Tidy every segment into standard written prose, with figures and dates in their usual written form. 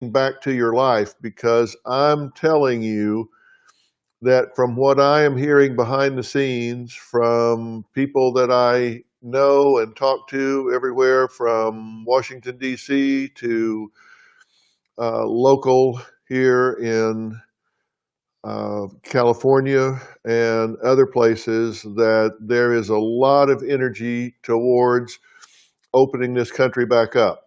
back to your life, because I'm telling you that from what I am hearing behind the scenes from people that I know and talk to everywhere from Washington, D.C. to local here in California and other places, that there is a lot of energy towards opening this country back up.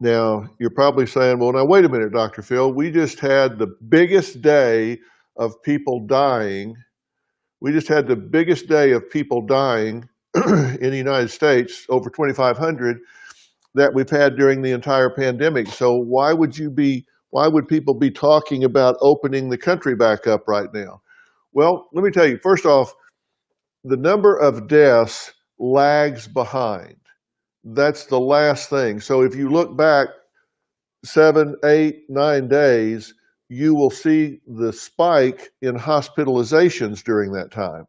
Now, you're probably saying, well, now, wait a minute, Dr. Phil, we just had the biggest day of people dying. We just had the biggest day of people dying in the United States, over 2,500, that we've had during the entire pandemic. So why would people be talking about opening the country back up right now? Well, let me tell you, first off, the number of deaths lags behind. That's the last thing. So if you look back 7, 8, 9 days, you will see the spike in hospitalizations during that time.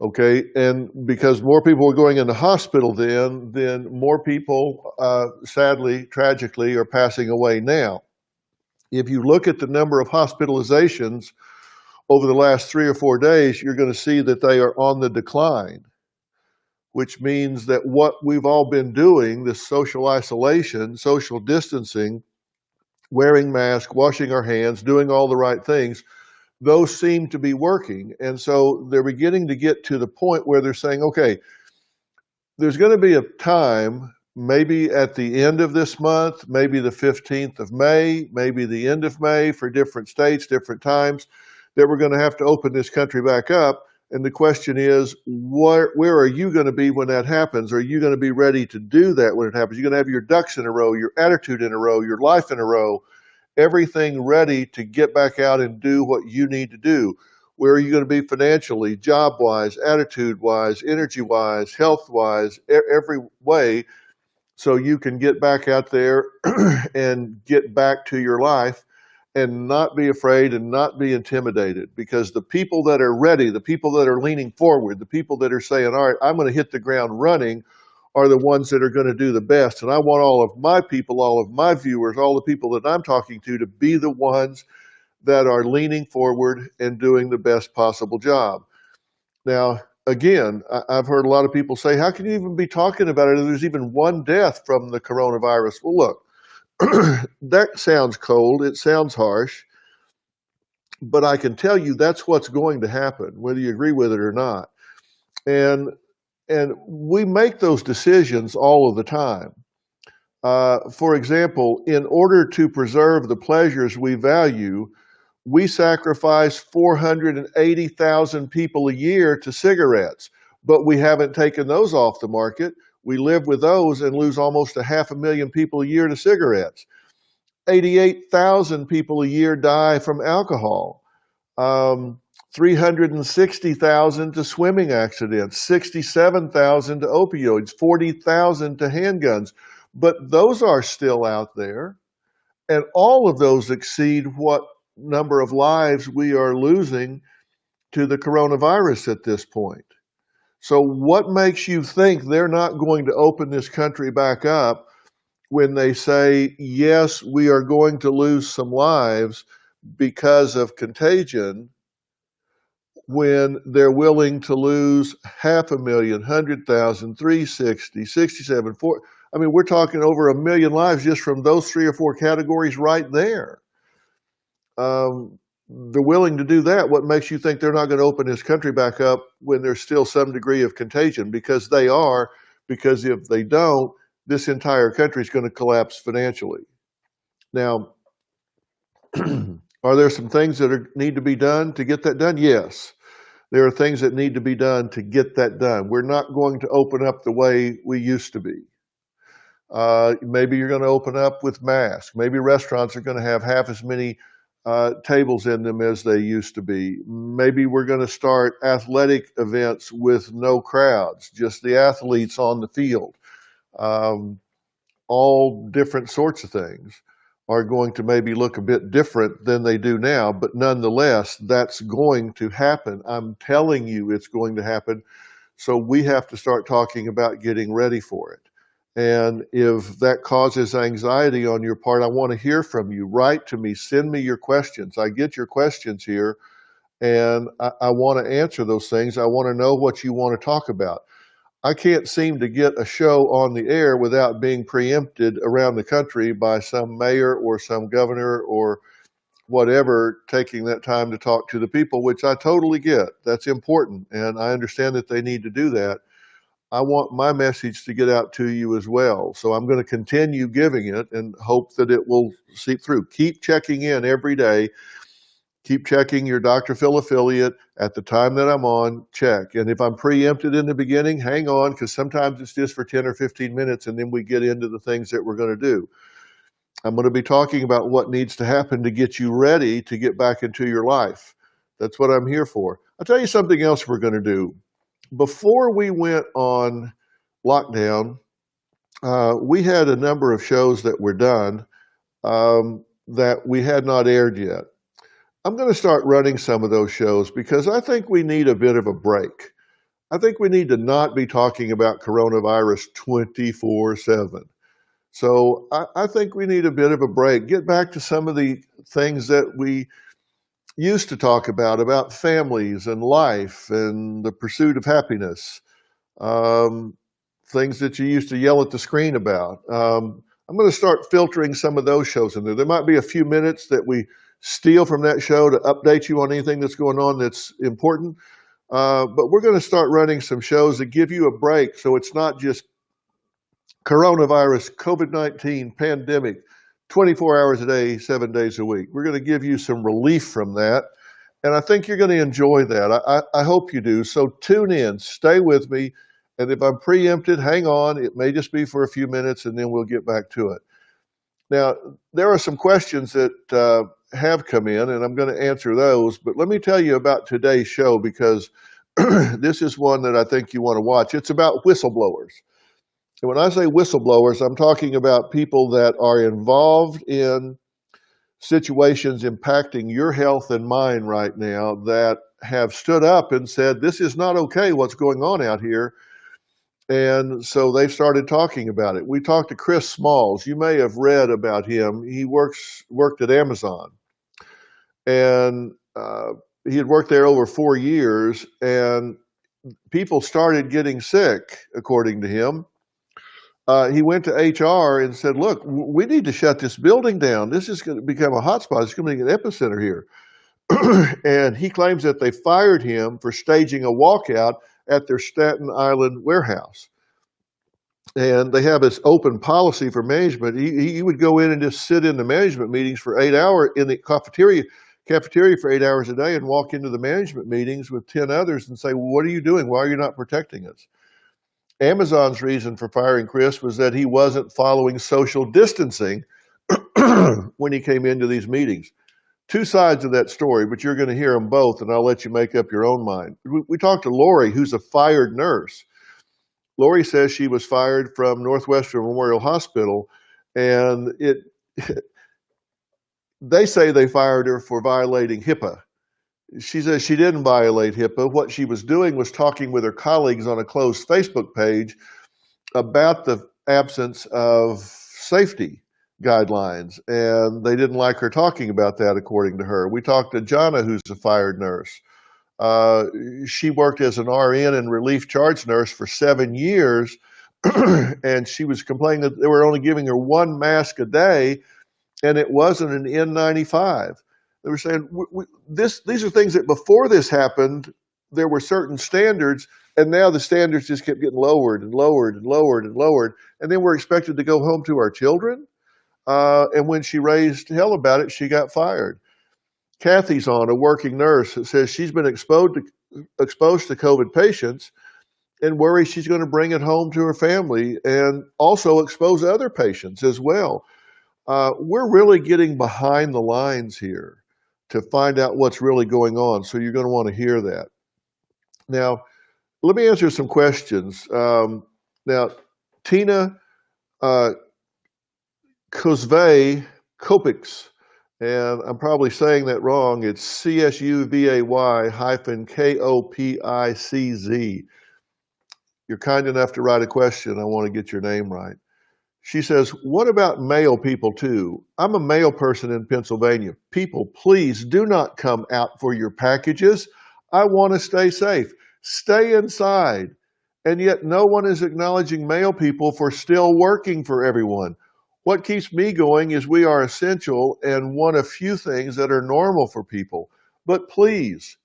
Okay, and because more people were going into hospital then more people, sadly, tragically, are passing away now. If you look at the number of hospitalizations over the last 3 or 4 days, you're going to see that they are on the decline, which means that what we've all been doing, this social isolation, social distancing, wearing masks, washing our hands, doing all the right things, those seem to be working. And so they're beginning to get to the point where they're saying, okay, there's going to be a time, maybe at the end of this month, maybe the 15th of May, maybe the end of May for different states, different times, that we're going to have to open this country back up. And the question is, where are you going to be when that happens? Are you going to be ready to do that when it happens? You're going to have your ducks in a row, your attitude in a row, your life in a row, everything ready to get back out and do what you need to do. Where are you going to be financially, job-wise, attitude-wise, energy-wise, health-wise, every way, so you can get back out there and get back to your life and not be afraid and not be intimidated? Because the people that are ready, the people that are leaning forward, the people that are saying, all right, I'm going to hit the ground running, are the ones that are going to do the best. And I want all of my people, all of my viewers, all the people that I'm talking to be the ones that are leaning forward and doing the best possible job. Now, again, I've heard a lot of people say, how can you even be talking about it if there's even one death from the coronavirus? Well, look, that sounds cold, it sounds harsh, but I can tell you that's what's going to happen, whether you agree with it or not. And we make those decisions all of the time. For example, in order to preserve the pleasures we value, we sacrifice 480,000 people a year to cigarettes, but we haven't taken those off the market. We live with those and lose almost 500,000 people a year to cigarettes. 88,000 people a year die from alcohol. 360,000 to swimming accidents, 67,000 to opioids, 40,000 to handguns. But those are still out there, and all of those exceed what number of lives we are losing to the coronavirus at this point. So what makes you think they're not going to open this country back up when they say, yes, we are going to lose some lives because of contagion, when they're willing to lose 500,000, 100,000, 360, 67, 4? I mean, we're talking over 1 million lives just from those 3 or 4 categories right there. They're willing to do that. What makes you think they're not going to open this country back up when there's still some degree of contagion? Because they are, because if they don't, this entire country is going to collapse financially. Now, are there some things that need to be done to get that done? Yes. There are things that need to be done to get that done. We're not going to open up the way we used to be. Maybe you're going to open up with masks. Maybe restaurants are going to have half as many tables in them as they used to be. Maybe we're going to start athletic events with no crowds, just the athletes on the field. All different sorts of things are going to maybe look a bit different than they do now, but nonetheless, that's going to happen. I'm telling you it's going to happen. So we have to start talking about getting ready for it. And if that causes anxiety on your part, I want to hear from you. Write to me, send me your questions. I get your questions here, and I want to answer those things. I want to know what you want to talk about. I can't seem to get a show on the air without being preempted around the country by some mayor or some governor or whatever taking that time to talk to the people, which I totally get. That's important, and I understand that they need to do that. I want my message to get out to you as well. So I'm going to continue giving it and hope that it will seep through. Keep checking in every day. Keep checking your Dr. Phil affiliate at the time that I'm on, check. And if I'm preempted in the beginning, hang on, because sometimes it's just for 10 or 15 minutes, and then we get into the things that we're going to do. I'm going to be talking about what needs to happen to get you ready to get back into your life. That's what I'm here for. I'll tell you something else we're going to do. Before we went on lockdown, we had a number of shows that were done that we had not aired yet. I'm going to start running some of those shows because I think we need a bit of a break. I think we need to not be talking about coronavirus 24/7. So I think we need a bit of a break. Get back to some of the things that we used to talk about families and life and the pursuit of happiness, things that you used to yell at the screen about. I'm going to start filtering some of those shows in there. There might be a few minutes that we steal from that show to update you on anything that's going on that's important. But we're going to start running some shows that give you a break so it's not just coronavirus, COVID-19, pandemic, 24 hours a day, 7 days a week. We're going to give you some relief from that. And I think you're going to enjoy that. I hope you do. So tune in, stay with me. And if I'm preempted, hang on. It may just be for a few minutes and then we'll get back to it. Now, there are some questions that have come in and I'm going to answer those. But let me tell you about today's show because this is one that I think you want to watch. It's about whistleblowers. And when I say whistleblowers, I'm talking about people that are involved in situations impacting your health and mine right now that have stood up and said, this is not okay what's going on out here. And so they've started talking about it. We talked to Chris Smalls. You may have read about him. He worked at Amazon. And he had worked there over 4 years. And people started getting sick, according to him. He went to HR and said, look, we need to shut this building down. This is going to become a hotspot. It's going to be an epicenter here. And he claims that they fired him for staging a walkout at their Staten Island warehouse. And they have this open policy for management. He would go in and just sit in the management meetings for 8 hours in the cafeteria for 8 hours a day and walk into the management meetings with 10 others and say, well, what are you doing? Why are you not protecting us? Amazon's reason for firing Chris was that he wasn't following social distancing when he came into these meetings. Two sides of that story, but you're going to hear them both, and I'll let you make up your own mind. We talked to Lori, who's a fired nurse. Lori says she was fired from Northwestern Memorial Hospital, and they say they fired her for violating HIPAA. She says she didn't violate HIPAA. What she was doing was talking with her colleagues on a closed Facebook page about the absence of safety guidelines, and they didn't like her talking about that, according to her. We talked to Jana, who's a fired nurse. She worked as an RN and relief charge nurse for 7 years, and she was complaining that they were only giving her one mask a day, and it wasn't an N95. They were saying, these are things that before this happened, there were certain standards, and now the standards just kept getting lowered and lowered and lowered and lowered, and then we're expected to go home to our children. And when she raised hell about it, she got fired. Kathy's on, a working nurse, that says she's been exposed to COVID patients and worries she's going to bring it home to her family and also expose other patients as well. We're really getting behind the lines here to find out what's really going on. So you're going to want to hear that. Now, let me answer some questions. Now, Tina Kozvay Kopix, and I'm probably saying that wrong. It's CSUVAY-KOPICZ. You're kind enough to write a question. I want to get your name right. She says, what about mail people too? I'm a mail person in Pennsylvania. People, please do not come out for your packages. I want to stay safe. Stay inside. And yet no one is acknowledging mail people for still working for everyone. What keeps me going is we are essential and one of few things that are normal for people. But please,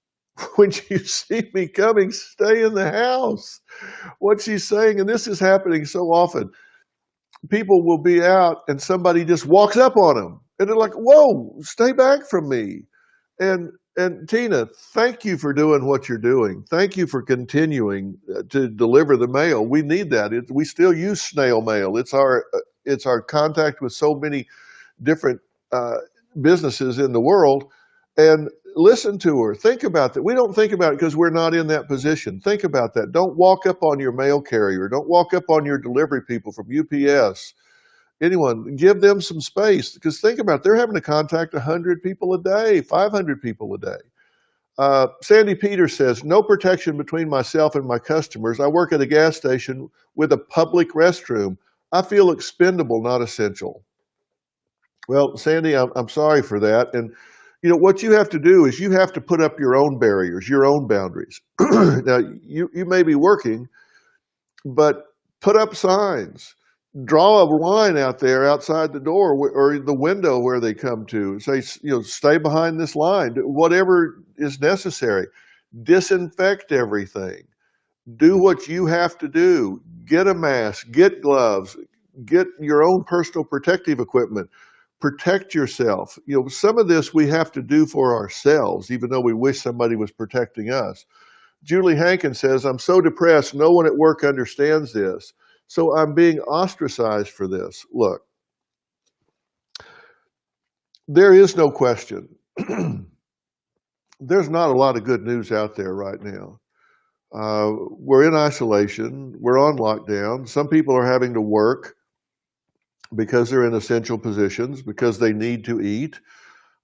when you see me coming, stay in the house. What she's saying, and this is happening so often, people will be out and somebody just walks up on them and they're like, whoa, stay back from me. And Tina, thank you for doing what you're doing. Thank you for continuing to deliver the mail. We need that. We still use snail mail. It's our contact with so many different businesses in the world. And listen to her. Think about that. We don't think about it because we're not in that position. Think about that. Don't walk up on your mail carrier. Don't walk up on your delivery people from UPS. Anyone, give them some space, because think about it. They're having to contact 100 people a day, 500 people a day. Sandy Peters says, no protection between myself and my customers. I work at a gas station with a public restroom. I feel expendable, not essential. Well, Sandy, I'm sorry for that. And what you have to do is you have to put up your own barriers, your own boundaries. Now, you may be working, but put up signs. Draw a line out there outside the door or the window where they come to. Say, stay behind this line. Whatever is necessary. Disinfect everything. Do what you have to do. Get a mask. Get gloves. Get your own personal protective equipment. Protect yourself. Some of this we have to do for ourselves, even though we wish somebody was protecting us. Julie Hankins says, I'm so depressed. No one at work understands this. So I'm being ostracized for this. Look, there is no question. There's not a lot of good news out there right now. We're in isolation. We're on lockdown. Some people are having to work because they're in essential positions, because they need to eat.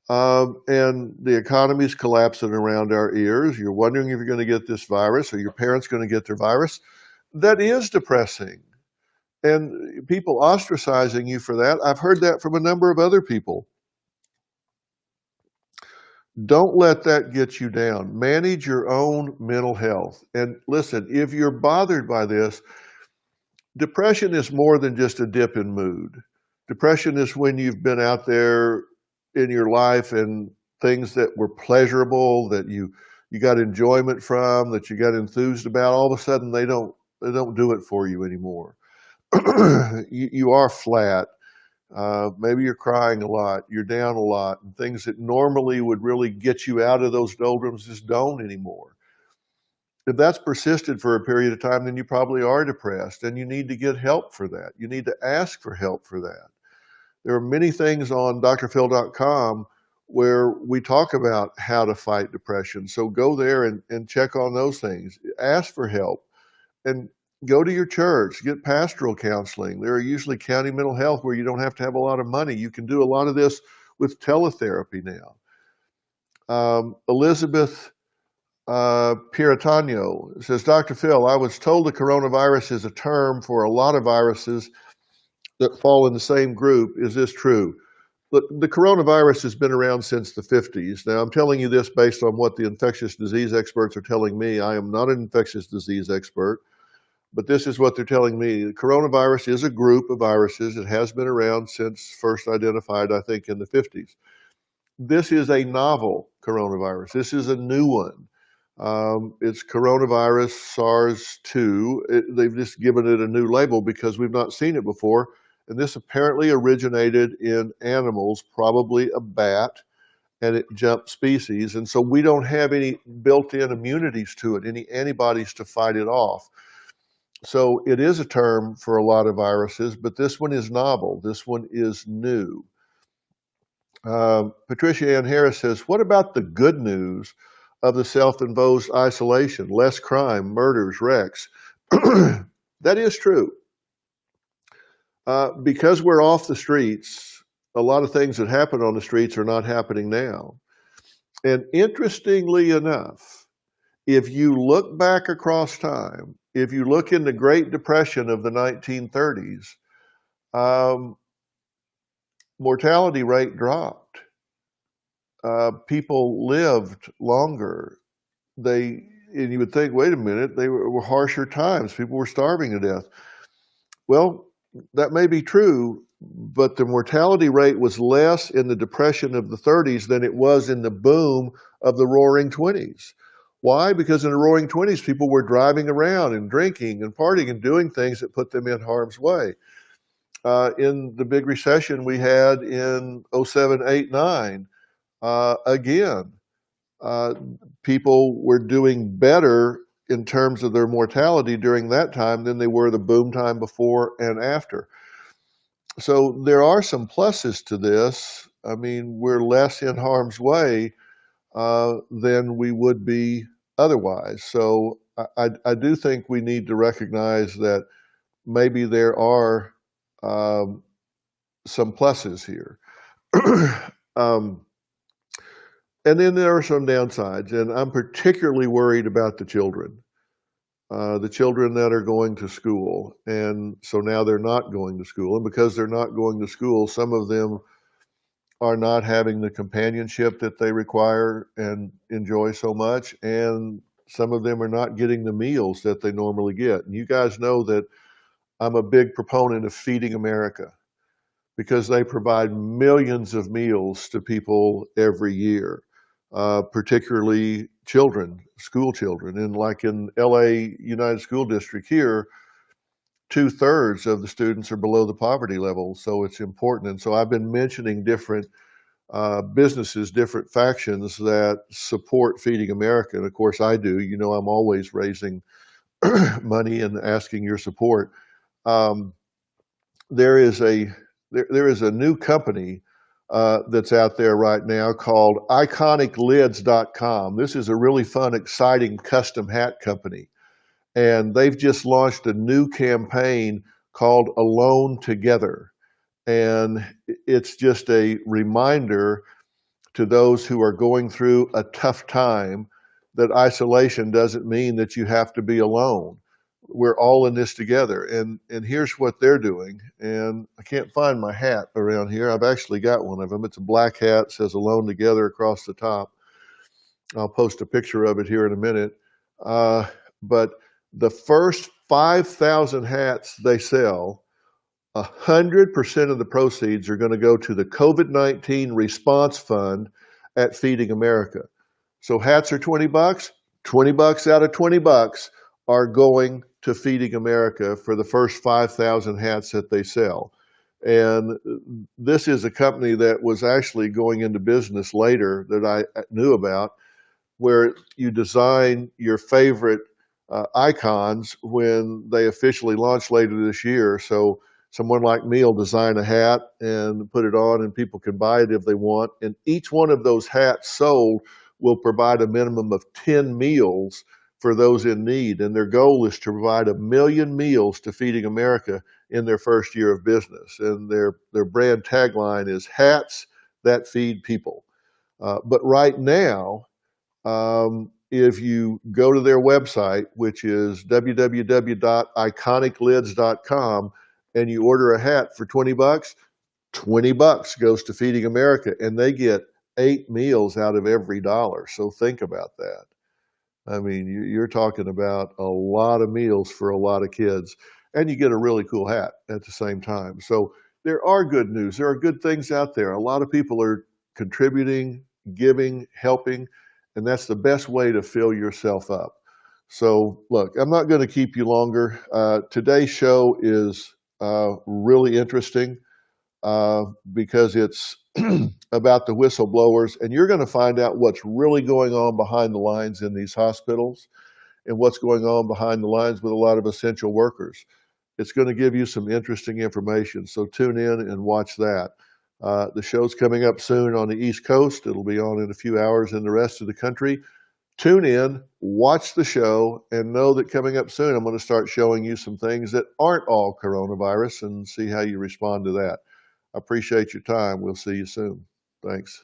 And the economy is collapsing around our ears. You're wondering if you're going to get this virus or your parents going to get their virus. That is depressing. And people ostracizing you for that, I've heard that from a number of other people. Don't let that get you down. Manage your own mental health. And listen, if you're bothered by this, depression is more than just a dip in mood. Depression is when you've been out there in your life and things that were pleasurable, that you got enjoyment from, that you got enthused about, all of a sudden they don't do it for you anymore. You are flat. Maybe you're crying a lot. You're down a lot. And things that normally would really get you out of those doldrums just don't anymore. If that's persisted for a period of time, then you probably are depressed, and you need to get help for that. You need to ask for help for that. There are many things on drphil.com where we talk about how to fight depression. So go there and check on those things. Ask for help. And go to your church, get pastoral counseling. There are usually county mental health where you don't have to have a lot of money. You can do a lot of this with teletherapy now. Elizabeth Piratano says, Dr. Phil, I was told the coronavirus is a term for a lot of viruses that fall in the same group. Is this true? Look, the coronavirus has been around since the 50s. Now, I'm telling you this based on what the infectious disease experts are telling me. I am not an infectious disease expert. But this is what they're telling me. The coronavirus is a group of viruses. It has been around since first identified, I think, in the 50s. This is a novel coronavirus. This is a new one. It's coronavirus SARS-2. They've just given it a new label because we've not seen it before. And this apparently originated in animals, probably a bat, and it jumped species. And so we don't have any built-in immunities to it, any antibodies to fight it off. So it is a term for a lot of viruses, but this one is novel. This one is new. Patricia Ann Harris says, what about the good news of the self-imposed isolation? Less crime, murders, wrecks. That is true. Because we're off the streets, a lot of things that happen on the streets are not happening now. And interestingly enough, if you look back across time, if you look in the Great Depression of the 1930s, um, mortality rate dropped. People lived longer. And you would think, wait a minute, they were harsher times. People were starving to death. Well, that may be true, but the mortality rate was less in the Depression of the 30s than it was in the boom of the Roaring 20s. Why? Because in the Roaring 20s, people were driving around and drinking and partying and doing things that put them in harm's way. In the big recession we had in '07, '08, '09, again, uh, people were doing better in terms of their mortality during that time than they were the boom time before and after. So there are some pluses to this. I mean, we're less in harm's way than we would be otherwise. So I do think we need to recognize that maybe there are some pluses here. um, and then there are some downsides, and I'm particularly worried about the children that are going to school. And so now they're not going to school. And because they're not going to school, some of them are not having the companionship that they require and enjoy so much. And some of them are not getting the meals that they normally get. And you guys know that I'm a big proponent of Feeding America because they provide millions of meals to people every year, particularly children, school children. And like in LA United School District here, 2/3 of the students are below the poverty level. So it's important. And so I've been mentioning different businesses, different factions that support Feeding America. And of course I do. You know, I'm always raising money and asking your support. Um, there is a new company that's out there right now called iconiclids.com. This is a really fun, exciting custom hat company. And they've just launched a new campaign called AloneTogether. And it's just a reminder to those who are going through a tough time that isolation doesn't mean that you have to be alone. We're all in this together. And here's what they're doing. And I can't find my hat around here. I've actually got one of them. It's a black hat, says Alone Together across the top. I'll post a picture of it here in a minute. But the first 5,000 hats they sell, 100% of the proceeds are going to go to the COVID-19 response fund at Feeding America. So hats are $20, $20 out of $20 are going to Feeding America for the first 5,000 hats that they sell. And this is a company that was actually going into business later that I knew about, where you design your favorite icons when they officially launch later this year. So someone like me will design a hat and put it on, and people can buy it if they want. And each one of those hats sold will provide a minimum of 10 meals for those in need. And their goal is to provide 1 million meals to Feeding America in their first year of business. And their brand tagline is hats that feed people. But right now, if you go to their website, which is www.iconiclids.com, and you order a hat for $20, $20 goes to Feeding America, and they get 8 meals out of every dollar. So think about that. I mean, you're talking about a lot of meals for a lot of kids, and you get a really cool hat at the same time. So there are good news. There are good things out there. A lot of people are contributing, giving, helping, and that's the best way to fill yourself up. So look, I'm not going to keep you longer. Today's show is really interesting because it's about the whistleblowers, and you're going to find out what's really going on behind the lines in these hospitals and what's going on behind the lines with a lot of essential workers. It's going to give you some interesting information, so tune in and watch that. The show's coming up soon on the East Coast. It'll be on in a few hours in the rest of the country. Tune in, watch the show, and know that coming up soon, I'm going to start showing you some things that aren't all coronavirus and see how you respond to that. I appreciate your time. We'll see you soon. Thanks.